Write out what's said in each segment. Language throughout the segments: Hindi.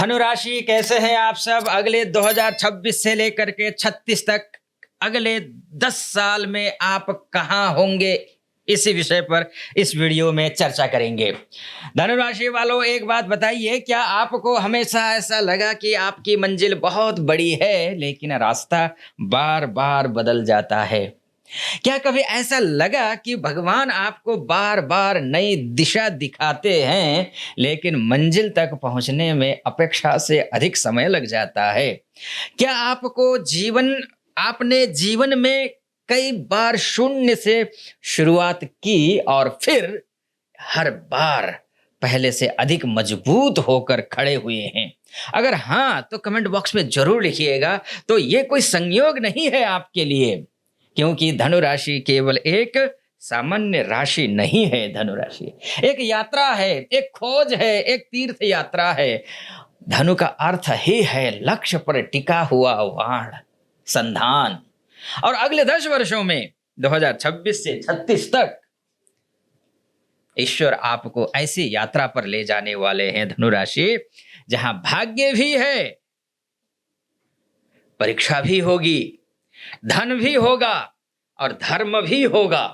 धनु राशि कैसे हैं आप सब? अगले 2026 से लेकर के 36 तक अगले 10 साल में आप कहाँ होंगे, इसी विषय पर इस वीडियो में चर्चा करेंगे। धनु राशि वालों, एक बात बताइए, क्या आपको हमेशा ऐसा लगा कि आपकी मंजिल बहुत बड़ी है लेकिन रास्ता बार बार बदल जाता है? क्या कभी ऐसा लगा कि भगवान आपको बार बार नई दिशा दिखाते हैं लेकिन मंजिल तक पहुंचने में अपेक्षा से अधिक समय लग जाता है? क्या आपने जीवन में कई बार शून्य से शुरुआत की और फिर हर बार पहले से अधिक मजबूत होकर खड़े हुए हैं? अगर हाँ, तो कमेंट बॉक्स में जरूर लिखिएगा। तो ये कोई संयोग नहीं है आपके लिए, क्योंकि धनु राशि केवल एक सामान्य राशि नहीं है। धनु राशि एक यात्रा है, एक खोज है, एक तीर्थ यात्रा है। धनु का अर्थ ही है लक्ष्य पर टिका हुआ बाण, संधान। और अगले 10 वर्षों में 2026 से 36 तक ईश्वर आपको ऐसी यात्रा पर ले जाने वाले हैं धनु राशि, जहां भाग्य भी है, परीक्षा भी होगी, धन भी होगा और धर्म भी होगा।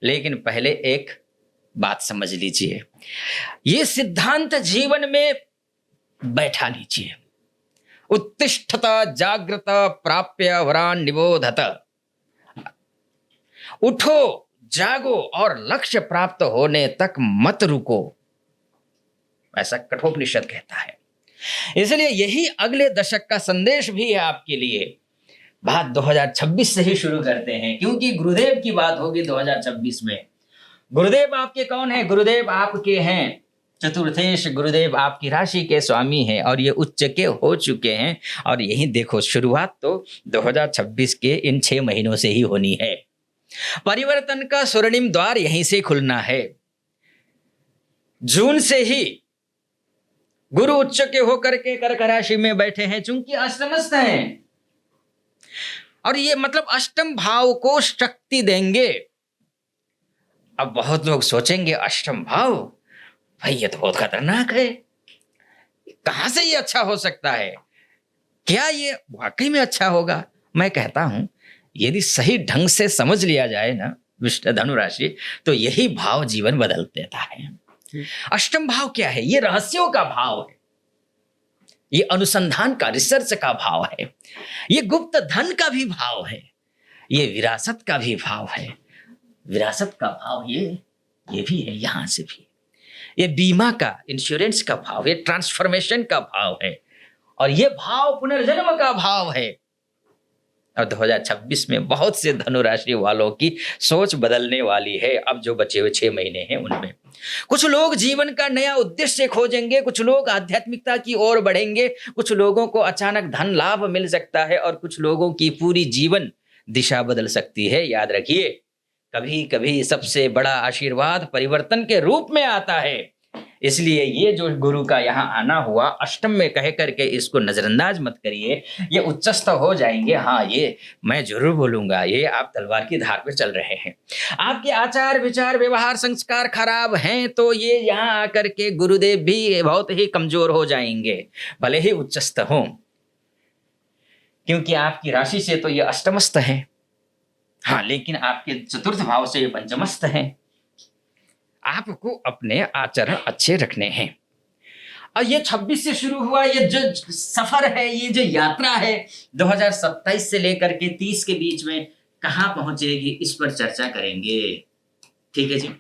लेकिन पहले एक बात समझ लीजिए, ये सिद्धांत जीवन में बैठा लीजिए। उत्तिष्ठत जागृत प्राप्य वरान निबोधत। उठो, जागो और लक्ष्य प्राप्त होने तक मत रुको, ऐसा कठोपनिषद कहता है। इसलिए यही अगले दशक का संदेश भी है आपके लिए। बात 2026 से ही शुरू करते हैं, क्योंकि गुरुदेव की बात होगी 2026 में। गुरुदेव आपके कौन है? गुरुदेव आपके हैं चतुर्थेश। गुरुदेव आपकी राशि के स्वामी हैं और ये उच्च के हो चुके हैं। और यही देखो, शुरुआत तो 2026 के इन 6 महीनों से ही होनी है। परिवर्तन का स्वर्णिम द्वार यहीं से खुलना है। जून से ही गुरु उच्च के होकर के कर्क राशि में बैठे हैं, चूंकि अष्टमस्थ हैं और ये मतलब अष्टम भाव को शक्ति देंगे। अब बहुत लोग सोचेंगे, अष्टम भाव, भाई ये तो बहुत खतरनाक है, कहां से ये अच्छा हो सकता है? क्या ये वाकई में अच्छा होगा? मैं कहता हूं, यदि सही ढंग से समझ लिया जाए ना धनु राशि, तो यही भाव जीवन बदल देता है। अष्टम भाव क्या है? ये रहस्यों का भाव है, ये अनुसंधान का, रिसर्च का भाव है, ये गुप्त धन का भी भाव है, ये विरासत का भी भाव है। विरासत का भाव ये भी है, यहां से भी ये बीमा का, इंश्योरेंस का भाव, ये ट्रांसफॉर्मेशन का भाव है और ये भाव पुनर्जन्म का भाव है। और 2026 में बहुत से धनु राशि वालों की सोच बदलने वाली है। अब जो बचे हुए 6 महीने हैं उनमें कुछ लोग जीवन का नया उद्देश्य खोजेंगे, कुछ लोग आध्यात्मिकता की ओर बढ़ेंगे, कुछ लोगों को अचानक धन लाभ मिल सकता है और कुछ लोगों की पूरी जीवन दिशा बदल सकती है। याद रखिए, कभी कभी सबसे बड़ा आशीर्वाद परिवर्तन के रूप में आता है। इसलिए ये जो गुरु का यहाँ आना हुआ अष्टम में कह करके इसको नजरअंदाज मत करिए। ये उच्चस्थ हो जाएंगे, हाँ ये मैं जरूर बोलूंगा, ये आप तलवार की धार पे चल रहे हैं। आपके आचार विचार व्यवहार संस्कार खराब हैं तो ये यहाँ आकर के गुरुदेव भी बहुत ही कमजोर हो जाएंगे, भले ही उच्चस्थ हों, क्योंकि आपकी राशि से तो ये अष्टमस्थ है। हाँ, लेकिन आपके चतुर्थ भाव से ये पंचमस्थ है। आपको अपने आचरण अच्छे रखने हैं। और ये 26 से शुरू हुआ ये जो सफर है, ये जो यात्रा है 2027 से लेकर के 30 के बीच में कहां पहुंचेगी, इस पर चर्चा करेंगे। ठीक है जी,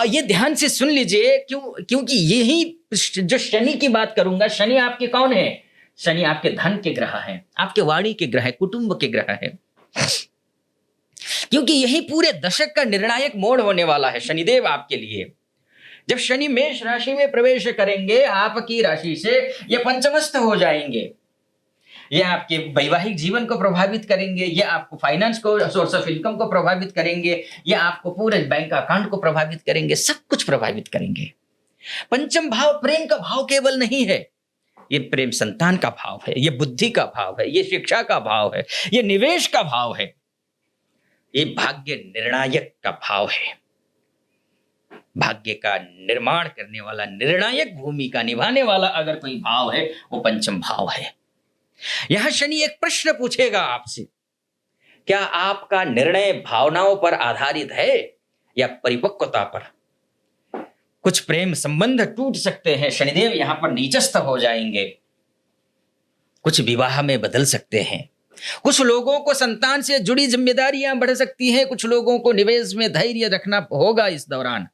ये ध्यान से सुन लीजिए, क्योंकि यही जो शनि की बात करूंगा, शनि आपके कौन है? शनि आपके धन के ग्रह हैं, आपके वाणी के ग्रह है, कुटुंब के ग्रह है, क्योंकि यही पूरे दशक का निर्णायक मोड़ होने वाला है शनिदेव आपके लिए। जब शनि मेष राशि में प्रवेश करेंगे, आपकी राशि से ये पंचमस्थ हो जाएंगे। ये आपके वैवाहिक जीवन को प्रभावित करेंगे, ये आपको फाइनेंस को, सोर्स ऑफ इनकम को प्रभावित करेंगे, ये आपको पूरे बैंक अकाउंट को प्रभावित करेंगे, सब कुछ प्रभावित करेंगे। पंचम भाव प्रेम का भाव केवल नहीं है, ये प्रेम संतान का भाव है, ये बुद्धि का भाव है, ये शिक्षा का भाव है, ये निवेश का भाव है, ये भाग्य निर्णायक का भाव है। भाग्य का निर्माण करने वाला, निर्णायक भूमिका निभाने वाला अगर कोई भाव है वो पंचम भाव है। यहां शनि एक प्रश्न पूछेगा आपसे, क्या आपका निर्णय भावनाओं पर आधारित है या परिपक्वता पर? कुछ प्रेम संबंध टूट सकते हैं, शनिदेव यहां पर नीचस्थ हो जाएंगे। कुछ विवाह में बदल सकते हैं, कुछ लोगों को संतान से जुड़ी जिम्मेदारियां बढ़ सकती हैं, कुछ लोगों को निवेश में धैर्य रखना होगा इस दौरान।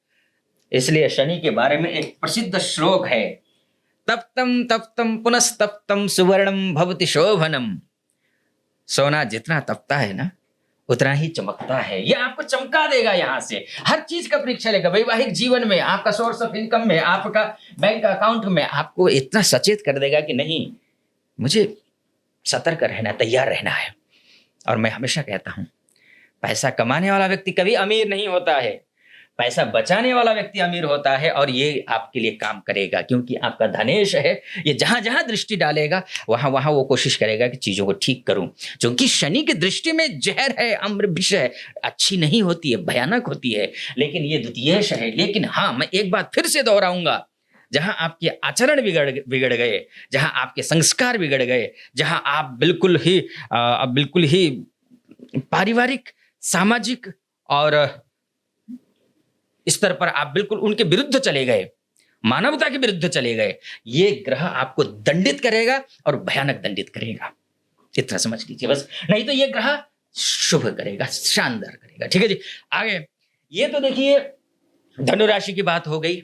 इसलिए शनि के बारे में एक प्रसिद्ध श्लोक है, तप्तम तप्तम पुनस्तप्तम सुवर्णम भवति शोभनम। सोना जितना तपता है ना उतना ही चमकता है। ये आपको चमका देगा, यहां से हर चीज का परीक्षा लेगा। वैवाहिक जीवन में, आपका सोर्स ऑफ इनकम में, आपका बैंक अकाउंट में, आपको इतना सचेत कर देगा कि नहीं, मुझे सतर्क रहना, तैयार रहना है। और मैं हमेशा कहता हूं, पैसा कमाने वाला व्यक्ति कभी अमीर नहीं होता है, पैसा बचाने वाला व्यक्ति अमीर होता है। और ये आपके लिए काम करेगा क्योंकि आपका धनेश है। ये जहां जहां दृष्टि डालेगा वहां वहां वो कोशिश करेगा कि चीजों को ठीक करूं। क्योंकि शनि की दृष्टि में जहर है, अम्र विष है, अच्छी नहीं होती है, भयानक होती है, लेकिन ये द्वितीयेश है। लेकिन हाँ, मैं एक बात फिर से दोहराऊंगा, जहां आपके आचरण बिगड़ गए, जहां आपके संस्कार बिगड़ गए, जहां आप बिल्कुल ही पारिवारिक, सामाजिक और स्तर पर आप बिल्कुल उनके विरुद्ध चले गए, मानवता के विरुद्ध चले गए, ये ग्रह आपको दंडित करेगा और भयानक दंडित करेगा। इतना समझ लीजिए बस। नहीं तो ये ग्रह शुभ करेगा, शानदार करेगा। ठीक है जी, आगे। ये तो देखिए धनु राशि की बात हो गई,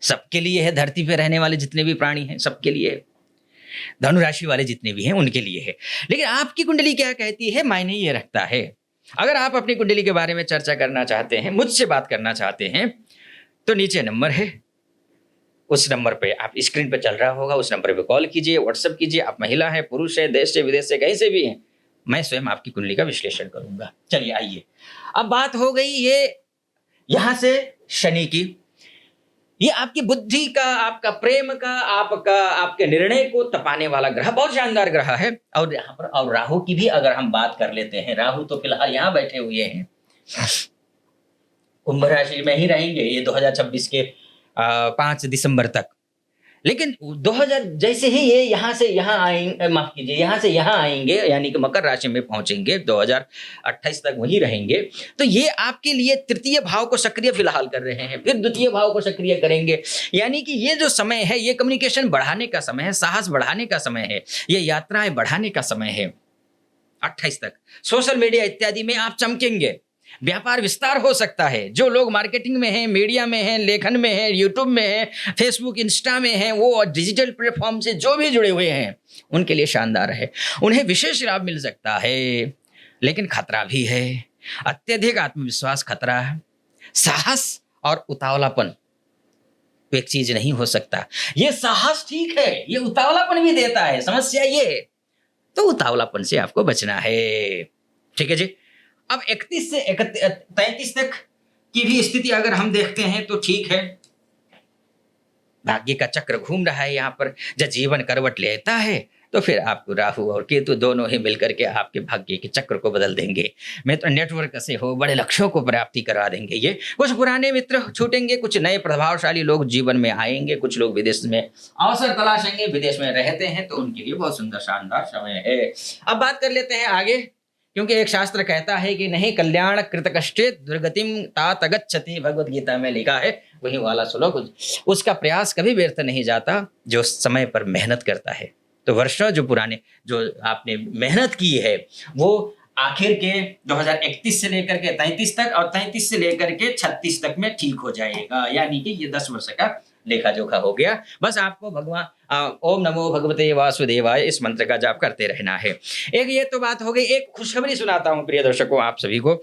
सबके लिए है, धरती पे रहने वाले जितने भी प्राणी हैं सबके लिए है, धनु राशि वाले जितने भी हैं उनके लिए है। लेकिन आपकी कुंडली क्या कहती है, मायने ये रखता है। अगर आप अपनी कुंडली के बारे में चर्चा करना चाहते हैं, मुझसे बात करना चाहते हैं, तो नीचे नंबर है, उस नंबर पे आप स्क्रीन पे चल रहा होगा, उस नंबर पे कॉल कीजिए, व्हाट्सएप कीजिए। आप महिला हैं, पुरुष है, देश से विदेश से कहीं से भी हैं, मैं स्वयं आपकी कुंडली का विश्लेषण करूंगा। चलिए आइए, अब बात हो गई ये यहां से शनि की। ये आपकी बुद्धि का, आपका प्रेम का, आपके निर्णय को तपाने वाला ग्रह, बहुत शानदार ग्रह है। और यहाँ पर और राहु की भी अगर हम बात कर लेते हैं, राहु तो फिलहाल यहाँ बैठे हुए हैं, कुंभ राशि में ही रहेंगे ये 2026 के 5 दिसंबर तक। लेकिन 2000 जैसे ही ये यहाँ से यहाँ आएंगे, माफ कीजिए, यहाँ से यहाँ आएंगे, यानी कि मकर राशि में पहुंचेंगे, 2028 तक वहीं रहेंगे, तो ये आपके लिए तृतीय भाव को सक्रिय फिलहाल कर रहे हैं, फिर द्वितीय भाव को सक्रिय करेंगे। यानी कि ये जो समय है, ये कम्युनिकेशन बढ़ाने का समय है, साहस बढ़ाने का समय है, ये यात्राएं बढ़ाने का समय है। 28 तक सोशल मीडिया इत्यादि में आप चमकेंगे, व्यापार विस्तार हो सकता है। जो लोग मार्केटिंग में हैं, मीडिया में हैं, लेखन में हैं, यूट्यूब में हैं, फेसबुक, इंस्टा में हैं, वो डिजिटल प्लेटफॉर्म से जो भी जुड़े हुए हैं, उनके लिए शानदार है, उन्हें विशेष लाभ मिल सकता है। लेकिन खतरा भी है, अत्यधिक आत्मविश्वास खतरा है, साहस और उतावलापन एक चीज नहीं हो सकता। ये साहस ठीक है, ये उतावलापन भी देता है, समस्या ये है, तो उतावलापन से आपको बचना है। ठीक है जी। अब 31 से 33 तक की भी स्थिति अगर हम देखते हैं तो ठीक है, भाग्य का चक्र घूम रहा है यहाँ पर। जब जीवन करवट लेता है तो फिर आपको राहु और केतु दोनों ही मिलकर के आपके भाग्य के चक्र को बदल देंगे। मैं तो नेटवर्क से हो बड़े लक्ष्यों को प्राप्ति करवा देंगे। ये कुछ पुराने मित्र छूटेंगे, कुछ नए प्रभावशाली लोग जीवन में आएंगे, कुछ लोग विदेश में अवसर तलाशेंगे, विदेश में रहते हैं तो उनके लिए बहुत सुंदर शानदार समय है। अब बात कर लेते हैं आगे, क्योंकि एक शास्त्र कहता है कि नहीं कल्याण कृत कष्टेत दुर्गतिम तात गच्छति, भगवत गीता में लिखा है, वही वाला श्लोक। उसका प्रयास कभी व्यर्थ नहीं जाता जो समय पर मेहनत करता है। तो वर्षों जो पुराने जो आपने मेहनत की है वो आखिर के 2031 से लेकर के 33 तक और 33 से लेकर के 36 तक में ठीक हो जाएगा। यानी कि ये 10 वर्ष का लेखा जोखा हो गया। बस आपको भगवान ओम नमो भगवते वासुदेवाय इस मंत्र का जाप करते रहना है। एक ये तो बात हो गई। एक खुशखबरी सुनाता हूँ प्रिय दर्शकों आप सभी को।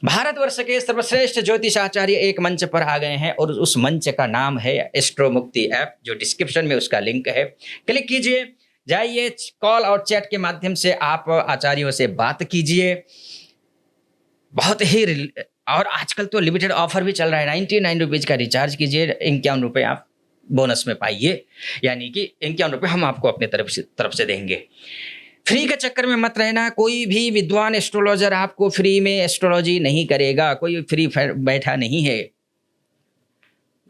भारतवर्ष के सर्वश्रेष्ठ ज्योतिषाचार्य एक मंच पर आ गए हैं और उस मंच का नाम है एस्ट्रो मुक्ति ऐप, जो डिस्क्रिप्शन में उसका लिंक है, क्लिक कीजिए, जाइए, कॉल और चैट के माध्यम से आप आचार्यों से बात कीजिए। बहुत ही, और आजकल तो लिमिटेड ऑफर भी चल रहा है, 99 रुपीज़ का रिचार्ज कीजिए, 51 रुपये आप बोनस में पाइए, यानी कि 51 रुपये हम आपको अपने तरफ से देंगे। फ्री के चक्कर में मत रहना, कोई भी विद्वान एस्ट्रोलॉजर आपको फ्री में एस्ट्रोलॉजी नहीं करेगा, कोई फ्री बैठा नहीं है।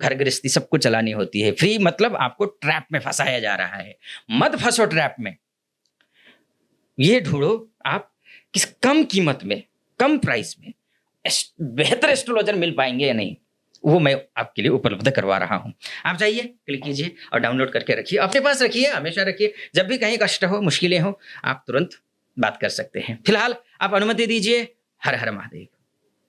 घर गृहस्थी सबको चलानी होती है। फ्री मतलब आपको ट्रैप में फंसाया जा रहा है, मत फंसो ट्रैप में। ये ढूंढो आप किस कम कीमत में, कम प्राइस में बेहतर एस्ट्रोलॉजर मिल पाएंगे या नहीं, वो मैं आपके लिए उपलब्ध करवा रहा हूं। आप जाइए, क्लिक कीजिए और डाउनलोड करके रखिए, अपने पास रखिए, हमेशा रखिए। जब भी कहीं कष्ट हो, मुश्किलें हो, आप तुरंत बात कर सकते हैं। फिलहाल आप अनुमति दीजिए। हर हर महादेव।